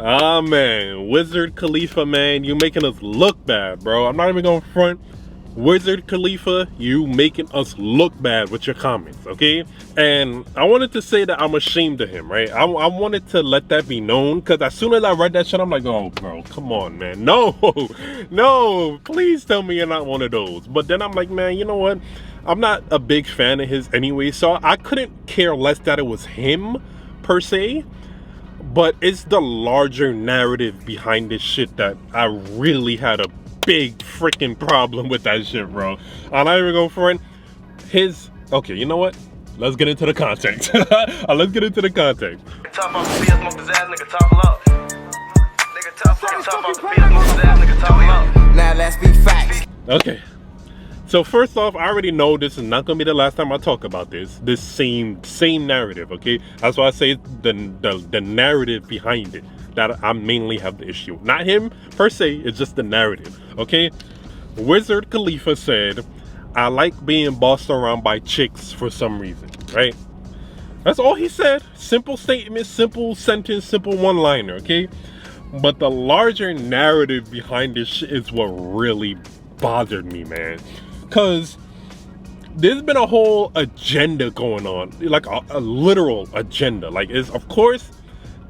Ah, man, Wizard Khalifa, man, you making us look bad, bro. I'm not even gonna front. Wizard Khalifa, you making us look bad with your comments, okay? And I wanted to say that I'm ashamed of him, right? I wanted to let that be known, because as soon as I read that shit, I'm like, oh, bro, come on, man. No, no, please tell me you're not one of those. But then I'm like, man, you know what? I'm not a big fan of his anyway, so I couldn't care less that it was him, per se. But it's the larger narrative behind this shit that I really had a big freaking problem with that shit, bro. I'm not even going for it. Okay, you know what? Let's get into the context. Let's get into the context. Top off the field, smoke his ass, nigga, top up. Nigga, top off the field, smoke his ass, nigga, top up. Now let's be facts. Okay. So first off, I already know this is not gonna be the last time I talk about this same narrative, okay? That's why I say the narrative behind it that I mainly have the issue. Not him per se, it's just the narrative, okay? Wizard Khalifa said, I like being bossed around by chicks for some reason, right? That's all he said. Simple statement, simple sentence, simple one-liner, okay? But the larger narrative behind this shit is what really bothered me, man. Because there's been a whole agenda going on, like a literal agenda. Like, it's, of course,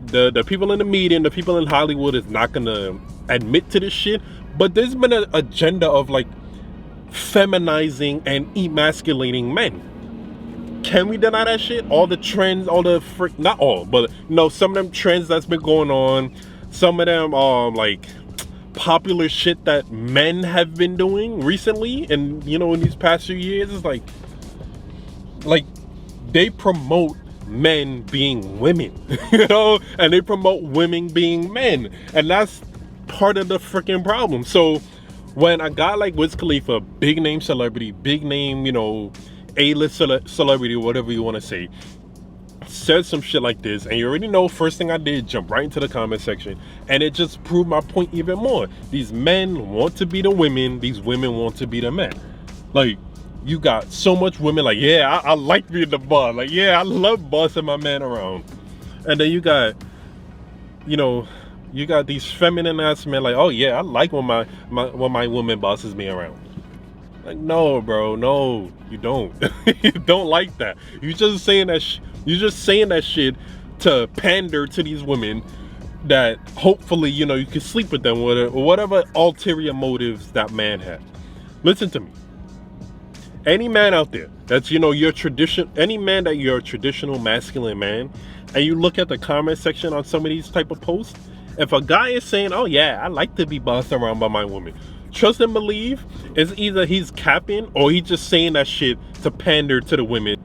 the people in the media and the people in Hollywood is not gonna admit to this shit, but there's been an agenda of like feminizing and emasculating men. Can we deny that shit? All the trends, all the not all, but you know, some of them trends that's been going on, some of them like popular shit that men have been doing recently, and you know, in these past few years, is like they promote men being women, you know, and they promote women being men, and that's part of the freaking problem. So when a guy like Wiz Khalifa, big name celebrity, big name, you know, A-list celebrity, whatever you want to say, said some shit like this, and you already know, first thing I did, jump right into the comment section, and it just proved my point even more. These men want to be the women, these women want to be the men. Like, you got so much women like, yeah, I like being the boss, like, yeah, I love bossing my man around. And then you got, you know, you got these feminine ass men like, oh yeah, I like when my woman bosses me around. Like, no, bro, no, you don't. You don't like that. You're just saying that shit to pander to these women that hopefully, you know, you can sleep with them or whatever ulterior motives that man had. Listen to me. Any man out there that's, you know, any man that you're a traditional masculine man, and you look at the comment section on some of these type of posts, if a guy is saying, oh yeah, I like to be bossed around by my woman, trust and believe, it's either he's capping or he's just saying that shit to pander to the women.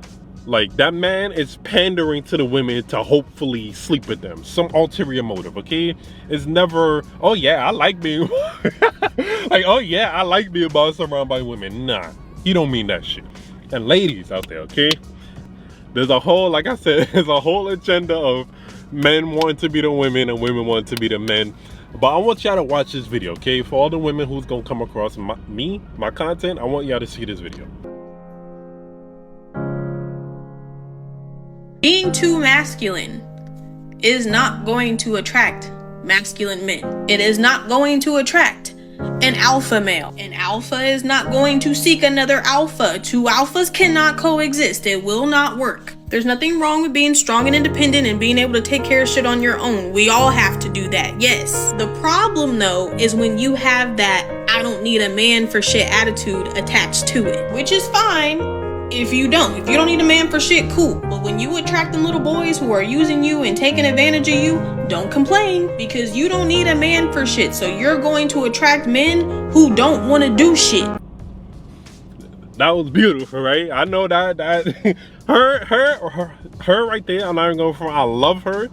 Like, that man is pandering to the women to hopefully sleep with them. Some ulterior motive, okay? It's never, oh yeah, I like being like, oh yeah, I like being bossed around by women. Nah, he don't mean that shit. And ladies out there, okay? There's a whole, like I said, there's a whole agenda of men wanting to be the women and women wanting to be the men. But I want y'all to watch this video, okay? For all the women who's gonna come across my content, I want y'all to see this video. Being too masculine is not going to attract masculine men. It is not going to attract an alpha male. An alpha is not going to seek another alpha. Two alphas cannot coexist. It will not work. There's nothing wrong with being strong and independent and being able to take care of shit on your own. We all have to do that, yes. The problem though is when you have that I don't need a man for shit attitude attached to it, which is fine. If you don't need a man for shit, cool. But when you attract them little boys who are using you and taking advantage of you, don't complain, because you don't need a man for shit. So you're going to attract men who don't want to do shit. That was beautiful, right? I know that her right there, I'm not even going for, I love her.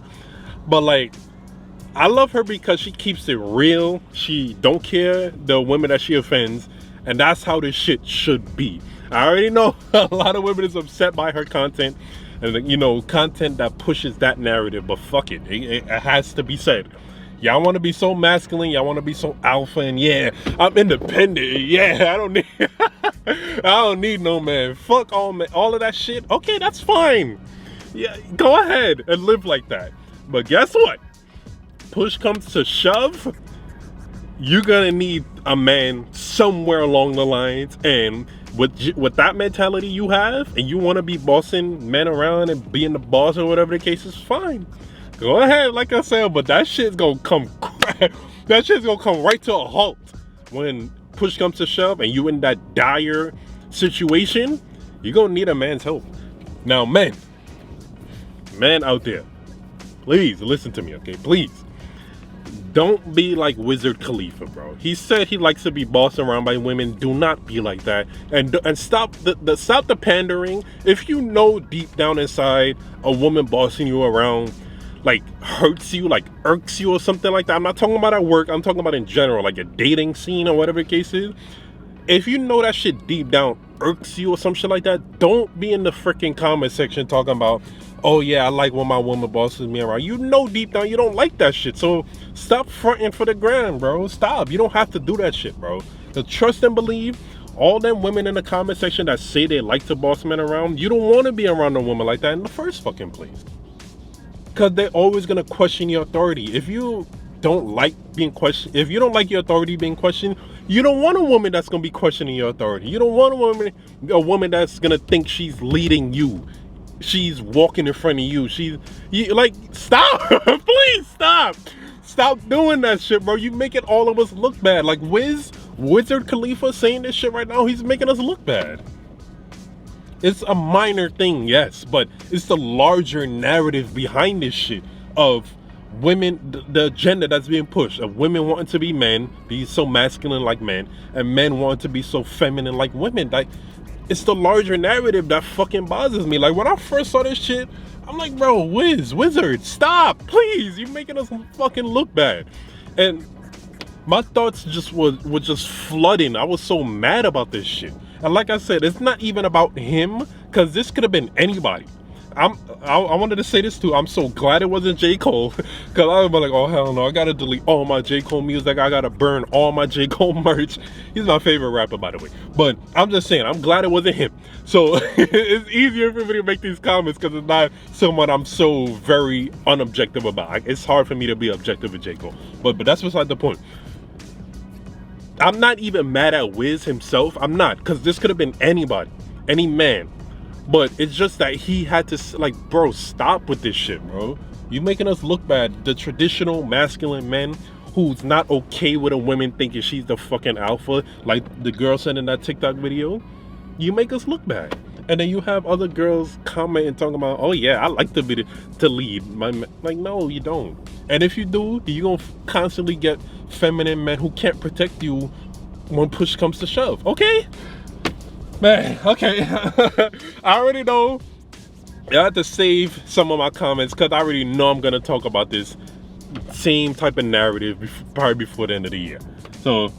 But like, I love her because she keeps it real. She don't care the women that she offends. And that's how this shit should be. I already know a lot of women is upset by her content, and you know, content that pushes that narrative, but fuck it, it has to be said. Y'all want to be so masculine, y'all want to be so alpha, and yeah, I'm independent, yeah, I don't need no man, fuck all of that shit. Okay, that's fine, yeah, go ahead and live like that. But guess what? push comes to shove, you're gonna need a man somewhere along the lines, and with that mentality you have, and you want to be bossing men around and being the boss or whatever the case is, fine. Go ahead, like I said, but that shit's gonna come. That shit's gonna come right to a halt when push comes to shove, and you in that dire situation. You're gonna need a man's help. Now, men out there, please listen to me, okay? Please. Don't be like Wizard Khalifa, bro. He said he likes to be bossed around by women. Do not be like that, and stop the pandering. If you know deep down inside a woman bossing you around like hurts you, like irks you or something like that. I'm not talking about at work. I'm talking about in general, like a dating scene or whatever the case is. If you know that shit deep down irks you or some shit like that, don't be in the freaking comment section talking about, oh yeah, I like when my woman bosses me around. You know deep down you don't like that shit. So stop fronting for the gram, bro. Stop. You don't have to do that shit, bro. To trust and believe, all them women in the comment section that say they like to boss men around, you don't want to be around a woman like that in the first fucking place. Because they're always going to question your authority. If you don't like being questioned, if you don't like your authority being questioned, you don't want a woman that's going to be questioning your authority. You don't want a woman that's going to think she's leading you. She's walking in front of you. Like, stop. Please stop. Stop doing that shit, bro. You making all of us look bad. Like Wizard Khalifa saying this shit right now, he's making us look bad. It's a minor thing, yes, but it's the larger narrative behind this shit of women, the agenda that's being pushed of women wanting to be men, be so masculine like men, and men wanting to be so feminine like women. Like, it's the larger narrative that fucking bothers me. Like, when I first saw this shit, I'm like, bro, Wizard, stop, please. You're making us fucking look bad. And my thoughts were just flooding. I was so mad about this shit. And like I said, it's not even about him, because this could have been anybody. I wanted to say this too. I'm so glad it wasn't J. Cole, because I was like, oh hell no, I gotta delete all my J. Cole music. I gotta burn all my J. Cole merch. He's my favorite rapper, by the way. But I'm just saying, I'm glad it wasn't him. So it's easier for me to make these comments because it's not someone I'm so very unobjective about. It's hard for me to be objective with J. Cole. But that's beside the point. I'm not even mad at Wiz himself. I'm not, because this could have been anybody, any man. But it's just that he had to, like, bro, stop with this shit, bro. You making us look bad. The traditional masculine men who's not okay with a woman thinking she's the fucking alpha, like the girl said in that TikTok video, you make us look bad. And then you have other girls commenting talking about, oh yeah, I like to lead. Like, no, you don't. And if you do, you're gonna constantly get feminine men who can't protect you when push comes to shove. Okay? Man, okay. I already know I have to save some of my comments because I already know I'm gonna talk about this same type of narrative probably before the end of the year. So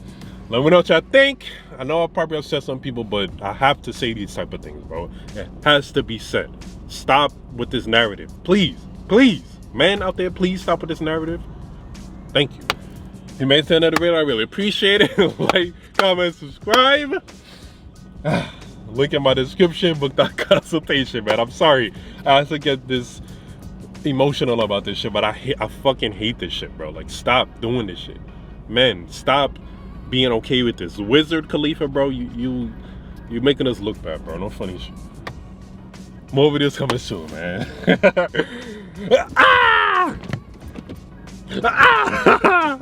let me know what y'all think. I know I'll probably upset some people, but I have to say these type of things, bro. It has to be said. Stop with this narrative. Please, please. Man out there, please stop with this narrative. Thank you. If you made it to another video, I really appreciate it. Like, comment, subscribe. Link in my description, book that consultation, man. I'm sorry I have to get this emotional about this shit, but I fucking hate this shit, bro. Like, stop doing this shit. Men, stop being okay with this. Wizard Khalifa, bro, you making us look bad, bro. No funny shit. More videos coming soon, man. Ah! Ah!